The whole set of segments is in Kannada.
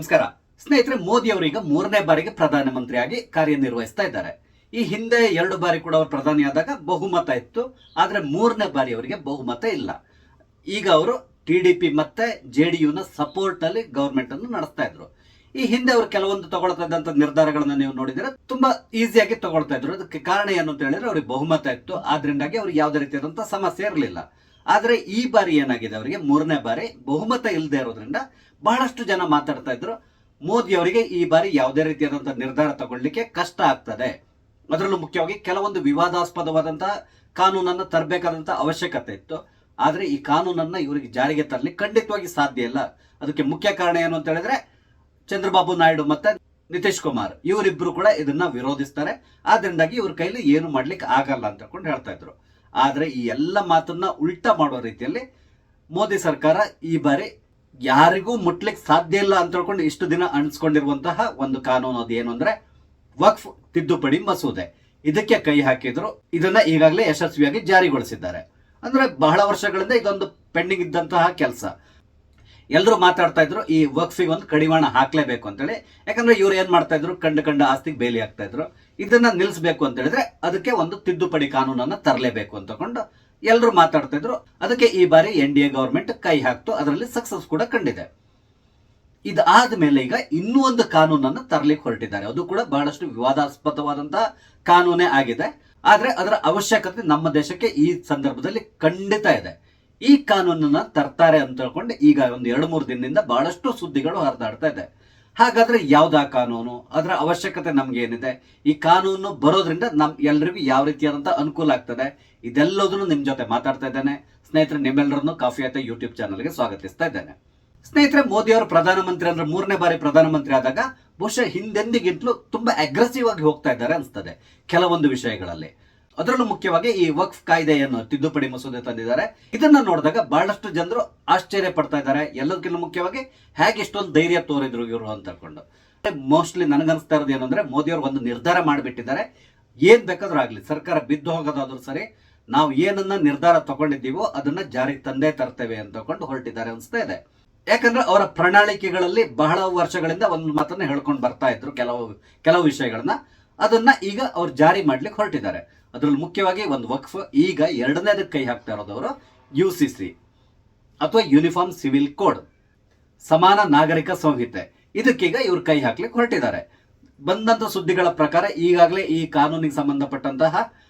ನಮಸ್ಕಾರ ಸ್ನೇಹಿತರೆ, ಮೋದಿ ಅವರೀಗ 3ನೇ ಬಾರಿಗೆ ಪ್ರಧಾನಮಂತ್ರಿಯಾಗಿ ಕಾರ್ಯನಿರ್ವಹಿಸ್ತಾ ಇದ್ದಾರೆ. ಈ ಹಿಂದೆ 2 ಬಾರಿ ಕೂಡ ಅವರು ಪ್ರಧಾನಿಯಾದಾಗ ಬಹುಮತ ಇತ್ತು. ಆದ್ರೆ 3ನೇ ಬಾರಿ ಅವರಿಗೆ ಬಹುಮತ ಇಲ್ಲ. ಈಗ ಅವರು ಟಿಡಿಪಿ ಮತ್ತೆ ಜೆಡಿಯುನ ಸಪೋರ್ಟ್ ಅಲ್ಲಿ ಗವರ್ಮೆಂಟ್ ಅನ್ನು ನಡೆಸ್ತಾ ಇದ್ರು. ಈ ಹಿಂದೆ ಅವರು ಕೆಲವೊಂದು ತಗೊಳ್ತಾ ಇದ್ದಂತ ನಿರ್ಧಾರಗಳನ್ನ ನೀವು ನೋಡಿದ್ರೆ ತುಂಬಾ ಈಸಿಯಾಗಿ ತಗೊಳ್ತಾ ಇದ್ರು. ಅದಕ್ಕೆ ಕಾರಣ ಏನು ಅಂತ ಹೇಳಿದ್ರೆ ಅವ್ರಿಗೆ ಬಹುಮತ ಇತ್ತು. ಆದ್ರಿಂದಾಗಿ ಅವ್ರಿಗೆ ಯಾವುದೇ ರೀತಿಯಾದಂತಹ ಸಮಸ್ಯೆ ಇರಲಿಲ್ಲ. ಆದ್ರೆ ಈ ಬಾರಿ ಏನಾಗಿದೆ, ಅವರಿಗೆ 3ನೇ ಬಾರಿ ಬಹುಮತ ಇಲ್ಲದೆ ಇರೋದ್ರಿಂದ ಬಹಳಷ್ಟು ಜನ ಮಾತಾಡ್ತಾ ಇದ್ರು ಮೋದಿ ಅವರಿಗೆ ಈ ಬಾರಿ ಯಾವುದೇ ರೀತಿಯಾದಂತಹ ನಿರ್ಧಾರ ತಗೊಳ್ಳಿಕ್ಕೆ ಕಷ್ಟ ಆಗ್ತದೆ. ಅದರಲ್ಲೂ ಮುಖ್ಯವಾಗಿ ಕೆಲವೊಂದು ವಿವಾದಾಸ್ಪದವಾದಂತಹ ಕಾನೂನನ್ನು ತರಬೇಕಾದಂತಹ ಅವಶ್ಯಕತೆ ಇತ್ತು. ಆದ್ರೆ ಈ ಕಾನೂನನ್ನ ಇವರಿಗೆ ಜಾರಿಗೆ ತರಲಿ ಖಂಡಿತವಾಗಿ ಸಾಧ್ಯ ಇಲ್ಲ. ಅದಕ್ಕೆ ಮುಖ್ಯ ಕಾರಣ ಏನು ಅಂತ ಹೇಳಿದ್ರೆ ಚಂದ್ರಬಾಬು ನಾಯ್ಡು ಮತ್ತೆ ನಿತೀಶ್ ಕುಮಾರ್ ಇವರಿಬ್ರು ಕೂಡ ಇದನ್ನ ವಿರೋಧಿಸ್ತಾರೆ. ಆದ್ರಿಂದಾಗಿ ಇವ್ರ ಕೈಲಿ ಏನು ಮಾಡ್ಲಿಕ್ಕೆ ಆಗಲ್ಲ ಅಂತ ಹೇಳ್ತಾ ಇದ್ರು. ಆದ್ರೆ ಈ ಎಲ್ಲ ಮಾತನ್ನ ಉಲ್ಟಾ ಮಾಡೋ ರೀತಿಯಲ್ಲಿ ಮೋದಿ ಸರ್ಕಾರ ಈ ಬಾರಿ ಯಾರಿಗೂ ಮುಟ್ಲಿಕ್ಕೆ ಸಾಧ್ಯ ಇಲ್ಲ ಅಂತ ಹೇಳ್ಕೊಂಡು ಇಷ್ಟು ದಿನ ಅಣಿಸ್ಕೊಂಡಿರುವಂತಹ ಒಂದು ಕಾನೂನು ಅದು ಏನು ಅಂದ್ರೆ ವಕ್ಫ್ ತಿದ್ದುಪಡಿ ಮಸೂದೆ. ಇದಕ್ಕೆ ಕೈ ಹಾಕಿದ್ರು. ಇದನ್ನ ಈಗಾಗಲೇ ಯಶಸ್ವಿಯಾಗಿ ಜಾರಿಗೊಳಿಸಿದ್ದಾರೆ. ಅಂದ್ರೆ ಬಹಳ ವರ್ಷಗಳಿಂದ ಇದೊಂದು ಪೆಂಡಿಂಗ್ ಇದ್ದಂತಹ ಕೆಲಸ. ಎಲ್ಲರೂ ಮಾತಾಡ್ತಾ ಇದ್ರು ಈ ವಕ್ಫಿಗೆ ಒಂದು ಕಡಿವಾಣ ಹಾಕ್ಲೇಬೇಕು ಅಂತೇಳಿ. ಯಾಕಂದ್ರೆ ಇವ್ರು ಏನ್ ಮಾಡ್ತಾ ಇದ್ರು, ಕಂಡ ಆಸ್ತಿಗೆ ಬೇಲಿ ಹಾಕ್ತಾ ಇದ್ರು. ಇದನ್ನ ನಿಲ್ಲಿಸಬೇಕು ಅಂತ ಹೇಳಿದ್ರೆ ಅದಕ್ಕೆ ಒಂದು ತಿದ್ದುಪಡಿ ಕಾನೂನನ್ನ ತರಲೇಬೇಕು ಅಂತಕೊಂಡು ಎಲ್ಲರೂ ಮಾತಾಡ್ತಾ ಇದ್ರು. ಅದಕ್ಕೆ ಈ ಬಾರಿ NDA ಗವರ್ಮೆಂಟ್ ಕೈ ಹಾಕ್ತು. ಅದರಲ್ಲಿ ಸಕ್ಸಸ್ ಕೂಡ ಕಂಡಿದೆ. ಇದಾದ್ಮೇಲೆ ಈಗ ಇನ್ನೂ ಒಂದು ಕಾನೂನನ್ನು ತರಲಿಕ್ಕೆ ಹೊರಟಿದ್ದಾರೆ. ಅದು ಕೂಡ ಬಹಳಷ್ಟು ವಿವಾದಾಸ್ಪದವಾದಂತಹ ಕಾನೂನೇ ಆಗಿದೆ. ಆದ್ರೆ ಅದರ ಅವಶ್ಯಕತೆ ನಮ್ಮ ದೇಶಕ್ಕೆ ಈ ಸಂದರ್ಭದಲ್ಲಿ ಖಂಡಿತ ಇದೆ. ಈ ಕಾನೂನನ್ನ ತರ್ತಾರೆ ಅಂತ ಹೇಳ್ಕೊಂಡು ಈಗ ಒಂದು 2-3 ದಿನದಿಂದ ಬಹಳಷ್ಟು ಸುದ್ದಿಗಳು ಹರಿದಾಡ್ತಾ ಇದೆ. ಹಾಗಾದ್ರೆ ಯಾವ್ದಾ ಕಾನೂನು, ಅದರ ಅವಶ್ಯಕತೆ ನಮ್ಗೆ ಏನಿದೆ, ಈ ಕಾನೂನು ಬರೋದ್ರಿಂದ ನಮ್ ಎಲ್ರಿಗೂ ಯಾವ ರೀತಿಯಾದಂತಹ ಅನುಕೂಲ ಆಗ್ತದೆ, ಇದೆಲ್ಲದನ್ನು ನಿಮ್ ಜೊತೆ ಮಾತಾಡ್ತಾ ಇದ್ದೇನೆ. ಸ್ನೇಹಿತರೆ, ನಿಮ್ಮೆಲ್ಲರನ್ನು ಕಾಫಿ ಆಯ್ತಾ ಯೂಟ್ಯೂಬ್ ಚಾನಲ್ಗೆ ಸ್ವಾಗತಿಸ್ತಾ ಇದ್ದೇನೆ. ಸ್ನೇಹಿತರೆ, ಮೋದಿ ಅವರು ಪ್ರಧಾನಮಂತ್ರಿ ಅಂದ್ರೆ 3ನೇ ಬಾರಿ ಪ್ರಧಾನಮಂತ್ರಿ ಆದಾಗ ಬಹುಶಃ ಹಿಂದೆಂದಿಗಿಂತಲೂ ತುಂಬಾ ಅಗ್ರೆಸಿವ್ ಆಗಿ ಹೋಗ್ತಾ ಇದ್ದಾರೆ ಅನ್ಸ್ತದೆ ಕೆಲವೊಂದು ವಿಷಯಗಳಲ್ಲಿ. ಅದರಲ್ಲೂ ಮುಖ್ಯವಾಗಿ ಈ ವಕ್ಫ್ ಕಾಯ್ದೆಯನ್ನು ತಿದ್ದುಪಡಿ ಮಸೂದೆ ತಂದಿದ್ದಾರೆ. ಇದನ್ನ ನೋಡಿದಾಗ ಬಹಳಷ್ಟು ಜನರು ಆಶ್ಚರ್ಯ ಪಡ್ತಾ ಇದ್ದಾರೆ. ಎಲ್ಲದಕ್ಕಿಂತ ಮುಖ್ಯವಾಗಿ ಹೇಗೆ ಇಷ್ಟೊಂದು ಧೈರ್ಯ ತೋರಿದ್ರು ಇವರು ಅಂತ ಹೇಳ್ಕೊಂಡು. ಮೋಸ್ಟ್ಲಿ ನನಗನ್ಸ್ತಾ ಇರೋದು ಏನಂದ್ರೆ ಮೋದಿ ಅವರು ಒಂದು ನಿರ್ಧಾರ ಮಾಡಿಬಿಟ್ಟಿದ್ದಾರೆ. ಏನ್ ಬೇಕಾದ್ರೂ ಆಗ್ಲಿ, ಸರ್ಕಾರ ಬಿದ್ದು ಹೋಗೋದಾದ್ರೂ ಸರಿ, ನಾವು ಏನನ್ನ ನಿರ್ಧಾರ ತಗೊಂಡಿದ್ದೀವೋ ಅದನ್ನ ಜಾರಿಗೆ ತಂದೇ ತರ್ತೇವೆ ಅಂತ ಹೊರಟಿದ್ದಾರೆ ಅನ್ಸ್ತಾ ಇದೆ. ಯಾಕಂದ್ರೆ ಅವರ ಪ್ರಣಾಳಿಕೆಗಳಲ್ಲಿ ಬಹಳ ವರ್ಷಗಳಿಂದ ಒಂದು ಮಾತನ್ನ ಹೇಳ್ಕೊಂಡು ಬರ್ತಾ ಇದ್ರು. ಕೆಲವು ವಿಷಯಗಳನ್ನ ಅದನ್ನ ಈಗ ಅವ್ರು ಜಾರಿ ಮಾಡ್ಲಿಕ್ಕೆ ಹೊರಟಿದ್ದಾರೆ. ಅದ್ರಲ್ಲಿ ಮುಖ್ಯವಾಗಿ ಒಂದು ವಕ್ಫ್, ಈಗ 2ನೇದಕ್ಕೆ ಕೈ ಹಾಕ್ತಾ ಇರೋದವರು UCC ಅಥವಾ ಯೂನಿಫಾರ್ಮ್ ಸಿವಿಲ್ ಕೋಡ್, ಸಮಾನ ನಾಗರಿಕ ಸಂಹಿತೆ. ಇದಕ್ಕೀಗ ಇವ್ರು ಕೈ ಹಾಕ್ಲಿಕ್ಕೆ ಹೊರಟಿದ್ದಾರೆ. ಬಂದಂತ ಸುದ್ದಿಗಳ ಪ್ರಕಾರ ಈಗಾಗಲೇ ಈ ಕಾನೂನಿಗೆ ಸಂಬಂಧಪಟ್ಟಂತಹ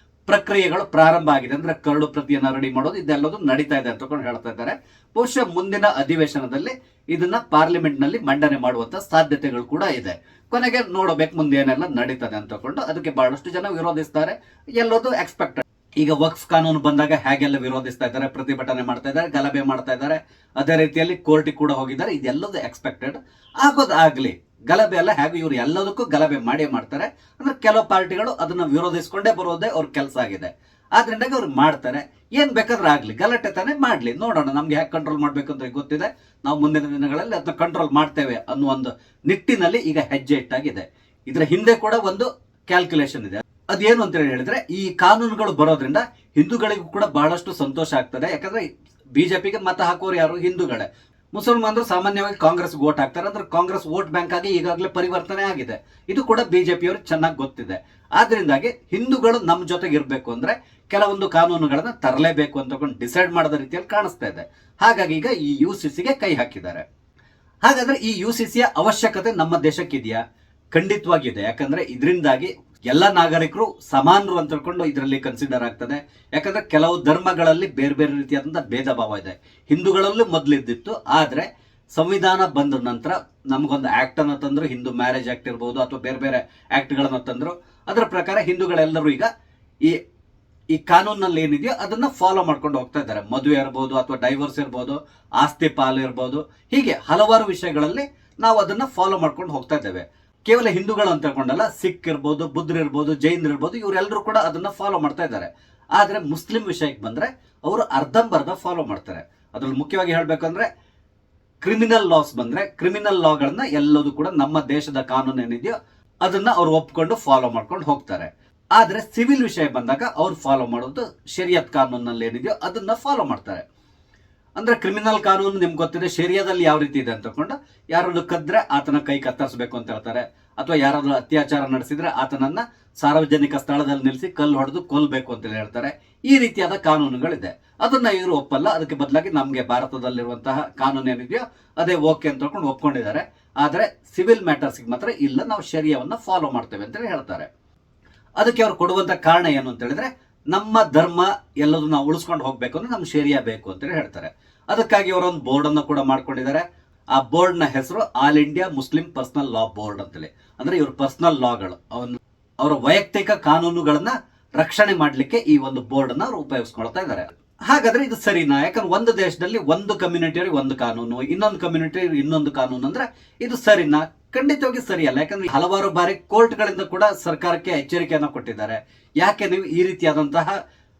ಪ್ರಕ್ರಿಯೆಗಳು ಪ್ರಾರಂಭ ಆಗಿದೆ. ಅಂದ್ರೆ ಕರಡು ಪ್ರತಿಯನ್ನ ರೆಡಿ ಮಾಡೋದು ಇದೆಲ್ಲದು ನಡೀತಾ ಇದೆ ಅಂತ ಹೇಳ್ತಾ ಇದ್ದಾರೆ. ಬಹುಶಃ ಮುಂದಿನ ಅಧಿವೇಶನದಲ್ಲಿ ಇದನ್ನ ಪಾರ್ಲಿಮೆಂಟ್ ನಲ್ಲಿ ಮಂಡನೆ ಮಾಡುವಂತ ಸಾಧ್ಯತೆಗಳು ಕೂಡ ಇದೆ. ಕೊನೆಗೆ ನೋಡಬೇಕು ಮುಂದೆ ಏನೆಲ್ಲ ನಡೀತದೆ ಅಂತ ಅದಕ್ಕೆ ಬಹಳಷ್ಟು ಜನ ವಿರೋಧಿಸ್ತಾರೆ. ಎಲ್ಲದೂ ಎಕ್ಸ್ಪೆಕ್ಟೆಡ್. ಈಗ ವಕ್ಫ್ ಕಾನೂನು ಬಂದಾಗ ಹೇಗೆಲ್ಲ ವಿರೋಧಿಸ್ತಾ ಇದ್ದಾರೆ, ಪ್ರತಿಭಟನೆ ಮಾಡ್ತಾ ಇದ್ದಾರೆ, ಗಲಭೆ ಮಾಡ್ತಾ ಇದ್ದಾರೆ. ಅದೇ ರೀತಿಯಲ್ಲಿ ಕೋರ್ಟಿಗೆ ಕೂಡ ಹೋಗಿದ್ದಾರೆ. ಇದೆಲ್ಲದೂ ಎಕ್ಸ್ಪೆಕ್ಟೆಡ್. ಆಗೋದಾಗ್ಲಿ, ಗಲಭೆ ಎಲ್ಲ ಹೇಗೆ ಇವ್ರು ಎಲ್ಲದಕ್ಕೂ ಗಲಭೆ ಮಾಡೇ ಮಾಡ್ತಾರೆ. ಅಂದ್ರೆ ಕೆಲವು ಪಾರ್ಟಿಗಳು ಅದನ್ನ ವಿರೋಧಿಸ್ಕೊಂಡೇ ಬರೋದೇ ಅವ್ರ ಕೆಲಸ ಆಗಿದೆ. ಆದ್ರಿಂದಾಗಿ ಅವ್ರು ಮಾಡ್ತಾರೆ. ಏನ್ ಬೇಕಾದ್ರೂ ಆಗ್ಲಿ, ಗಲಾಟೆ ತಾನೇ ಮಾಡ್ಲಿ, ನೋಡೋಣ ನಮ್ಗೆ ಹೇಗೆ ಕಂಟ್ರೋಲ್ ಮಾಡ್ಬೇಕು ಅಂತ ಗೊತ್ತಿದೆ. ನಾವು ಮುಂದಿನ ದಿನಗಳಲ್ಲಿ ಅದನ್ನ ಕಂಟ್ರೋಲ್ ಮಾಡ್ತೇವೆ ಅನ್ನೋ ಒಂದು ನಿಟ್ಟಿನಲ್ಲಿ ಈಗ ಹೆಜ್ಜೆ ಇಟ್ಟಾಗಿದೆ. ಇದ್ರ ಹಿಂದೆ ಕೂಡ ಒಂದು ಕ್ಯಾಲ್ಕುಲೇಷನ್ ಇದೆ. ಅದೇನು ಅಂತ ಹೇಳಿದ್ರೆ, ಈ ಕಾನೂನುಗಳು ಬರೋದ್ರಿಂದ ಹಿಂದೂಗಳಿಗೂ ಕೂಡ ಬಹಳಷ್ಟು ಸಂತೋಷ ಆಗ್ತದೆ. ಯಾಕಂದ್ರೆ ಬಿಜೆಪಿಗೆ ಮತ ಹಾಕೋರು ಯಾರು? ಹಿಂದೂಗಳೇ. ಮುಸಲ್ಮಾನರು ಸಾಮಾನ್ಯವಾಗಿ ಕಾಂಗ್ರೆಸ್ ವೋಟ್ ಹಾಕ್ತಾರೆ. ಅಂದ್ರೆ ಕಾಂಗ್ರೆಸ್ ವೋಟ್ ಬ್ಯಾಂಕ್ ಆಗಿ ಈಗಾಗಲೇ ಪರಿವರ್ತನೆ ಆಗಿದೆ. ಇದು ಕೂಡ ಬಿಜೆಪಿಯವರು ಚೆನ್ನಾಗಿ ಗೊತ್ತಿದೆ. ಆದ್ರಿಂದಾಗಿ ಹಿಂದೂಗಳು ನಮ್ಮ ಜೊತೆಗೆ ಇರಬೇಕು ಅಂದ್ರೆ ಕೆಲವೊಂದು ಕಾನೂನುಗಳನ್ನ ತರಲೇಬೇಕು ಅಂತ ಡಿಸೈಡ್ ಮಾಡದ ರೀತಿಯಲ್ಲಿ ಕಾಣಿಸ್ತಾ ಇದೆ. ಹಾಗಾಗಿ ಈಗ ಈ UCCಗೆ ಕೈ ಹಾಕಿದ್ದಾರೆ. ಹಾಗಾದ್ರೆ ಈ UCCಯ ಅವಶ್ಯಕತೆ ನಮ್ಮ ದೇಶಕ್ಕಿದೆಯಾ? ಖಂಡಿತವಾಗಿದೆ. ಯಾಕಂದ್ರೆ ಇದರಿಂದಾಗಿ ಎಲ್ಲ ನಾಗರಿಕರು ಸಮಾನರು ಅಂತ ಇದರಲ್ಲಿ ಕನ್ಸಿಡರ್ ಆಗ್ತದೆ. ಯಾಕಂದ್ರೆ ಕೆಲವು ಧರ್ಮಗಳಲ್ಲಿ ಬೇರೆ ಬೇರೆ ರೀತಿಯಾದಂತಹ ಭೇದ ಭಾವ ಇದೆ. ಹಿಂದೂಗಳಲ್ಲೂ ಮೊದಲಿದ್ದಿತ್ತು. ಆದ್ರೆ ಸಂವಿಧಾನ ಬಂದ ನಂತರ ನಮಗೊಂದು ಆಕ್ಟ್ ಅನ್ನ ತಂದ್ರು, ಹಿಂದೂ ಮ್ಯಾರೇಜ್ ಆಕ್ಟ್ ಇರ್ಬೋದು ಅಥವಾ ಬೇರೆ ಬೇರೆ ಆಕ್ಟ್ ಗಳನ್ನ ತಂದ್ರು. ಅದರ ಪ್ರಕಾರ ಹಿಂದೂಗಳೆಲ್ಲರೂ ಈಗ ಈ ಕಾನೂನಲ್ಲಿ ಏನಿದೆಯೋ ಅದನ್ನ ಫಾಲೋ ಮಾಡ್ಕೊಂಡು ಹೋಗ್ತಾ ಇದ್ದಾರೆ. ಮದುವೆ ಇರ್ಬೋದು ಅಥವಾ ಡೈವರ್ಸ್ ಇರ್ಬೋದು, ಆಸ್ತಿ ಪಾಲು ಇರ್ಬೋದು, ಹೀಗೆ ಹಲವಾರು ವಿಷಯಗಳಲ್ಲಿ ನಾವು ಅದನ್ನ ಫಾಲೋ ಮಾಡ್ಕೊಂಡು ಹೋಗ್ತಾ ಇದ್ದೇವೆ. ಕೇವಲ ಹಿಂದೂಗಳು ಅಂತ ಹೇಳ್ಕೊಂಡಲ್ಲ, ಸಿಖ್ ಇರ್ಬೋದು, ಬುದ್ಧರು ಇರ್ಬೋದು, ಜೈನರು ಇರ್ಬೋದು, ಇವರೆಲ್ಲರೂ ಕೂಡ ಅದನ್ನ ಫಾಲೋ ಮಾಡ್ತಾ ಇದ್ದಾರೆ. ಆದ್ರೆ ಮುಸ್ಲಿಂ ವಿಷಯಕ್ಕೆ ಬಂದ್ರೆ ಅವರು ಅರ್ಧಂಬರ್ಧ ಫಾಲೋ ಮಾಡ್ತಾರೆ. ಅದ್ರಲ್ಲಿ ಮುಖ್ಯವಾಗಿ ಹೇಳ್ಬೇಕಂದ್ರೆ ಕ್ರಿಮಿನಲ್ ಲಾಸ್ ಬಂದ್ರೆ ಕ್ರಿಮಿನಲ್ ಲಾಗಳನ್ನ ಎಲ್ಲದೂ ಕೂಡ ನಮ್ಮ ದೇಶದ ಕಾನೂನು ಏನಿದೆಯೋ ಅದನ್ನ ಅವ್ರು ಒಪ್ಕೊಂಡು ಫಾಲೋ ಮಾಡ್ಕೊಂಡು ಹೋಗ್ತಾರೆ. ಆದ್ರೆ ಸಿವಿಲ್ ವಿಷಯ ಬಂದಾಗ ಅವ್ರು ಫಾಲೋ ಮಾಡೋದು ಶರಿಯತ್ ಕಾನೂನಲ್ಲಿ ಏನಿದೆಯೋ ಅದನ್ನ ಫಾಲೋ ಮಾಡ್ತಾರೆ. ಅಂದ್ರೆ ಕ್ರಿಮಿನಲ್ ಕಾನೂನು ನಿಮ್ಗೆ ಗೊತ್ತಿದೆ, ಶರಿಯಾದಲ್ಲಿ ಯಾವ ರೀತಿ ಇದೆ ಅಂತ ತಗೊಂಡು ಯಾರಾದ್ರೂ ಕದ್ರೆ ಆತನ ಕೈ ಕತ್ತರಿಸಬೇಕು ಅಂತ ಹೇಳ್ತಾರೆ, ಅಥವಾ ಯಾರಾದ್ರೂ ಅತ್ಯಾಚಾರ ನಡೆಸಿದ್ರೆ ಆತನನ್ನ ಸಾರ್ವಜನಿಕ ಸ್ಥಳದಲ್ಲಿ ನಿಲ್ಲಿಸಿ ಕಲ್ಲು ಹೊಡೆದು ಕೊಲ್ಬೇಕು ಅಂತ ಹೇಳ್ತಾರೆ. ಈ ರೀತಿಯಾದ ಕಾನೂನುಗಳಿದೆ. ಅದನ್ನ ಇವರು ಒಪ್ಪಲ್ಲ. ಅದಕ್ಕೆ ಬದಲಾಗಿ ನಮ್ಗೆ ಭಾರತದಲ್ಲಿರುವಂತಹ ಕಾನೂನು ಏನಿದೆಯೋ ಅದೇ ಓಕೆ ಅಂತ ಹೇಳ್ಕೊಂಡು ಒಪ್ಕೊಂಡಿದ್ದಾರೆ. ಆದ್ರೆ ಸಿವಿಲ್ ಮ್ಯಾಟರ್ಸ್ಗೆ ಮಾತ್ರ ಇಲ್ಲ, ನಾವು ಶರಿಯಾವನ್ನ ಫಾಲೋ ಮಾಡ್ತೇವೆ ಅಂತ ಹೇಳ್ತಾರೆ. ಅದಕ್ಕೆ ಅವ್ರು ಕೊಡುವಂತ ಕಾರಣ ಏನು ಅಂತ ಹೇಳಿದ್ರೆ, ನಮ್ಮ ಧರ್ಮ ಎಲ್ಲದೂ ನಾವು ಉಳಿಸ್ಕೊಂಡು ಹೋಗ್ಬೇಕು ಅಂದ್ರೆ ನಮ್ ಶರಿಯಾ ಬೇಕು ಅಂತ ಹೇಳ್ತಾರೆ. ಅದಕ್ಕಾಗಿ ಅವರೊಂದು ಬೋರ್ಡ್ ಅನ್ನು ಕೂಡ ಮಾಡ್ಕೊಂಡಿದ್ದಾರೆ. ಆ ಬೋರ್ಡ್ ನ ಹೆಸರು all India Muslim personal law board ಅಂತೇಳಿ. ಅಂದ್ರೆ ಇವ್ರ ಪರ್ಸನಲ್ ಲಾಗಳು, ಅವರ ವೈಯಕ್ತಿಕ ಕಾನೂನುಗಳನ್ನ ರಕ್ಷಣೆ ಮಾಡ್ಲಿಕ್ಕೆ ಈ ಒಂದು ಬೋರ್ಡ್ ಅನ್ನ ಅವರು ಉಪಯೋಗಿಸ್ಕೊಳ್ತಾ ಇದ್ದಾರೆ. ಹಾಗಾದ್ರೆ ಇದು ಸರಿನಾ? ಯಾಕಂದ್ರೆ ಒಂದು ದೇಶದಲ್ಲಿ ಒಂದು ಕಮ್ಯುನಿಟಿಯವ್ರಿಗೆ ಒಂದು ಕಾನೂನು, ಇನ್ನೊಂದು ಕಮ್ಯುನಿಟಿ ಇನ್ನೊಂದು ಕಾನೂನು, ಅಂದ್ರೆ ಇದು ಸರಿನಾ? ಖಂಡಿತವಾಗಿ ಸರಿಯಲ್ಲ. ಯಾಕಂದ್ರೆ ಹಲವಾರು ಬಾರಿ ಕೋರ್ಟ್ಗಳಿಂದ ಕೂಡ ಸರ್ಕಾರಕ್ಕೆ ಎಚ್ಚರಿಕೆಯನ್ನ ಕೊಟ್ಟಿದ್ದಾರೆ. ಯಾಕೆ ನೀವು ಈ ರೀತಿಯಾದಂತಹ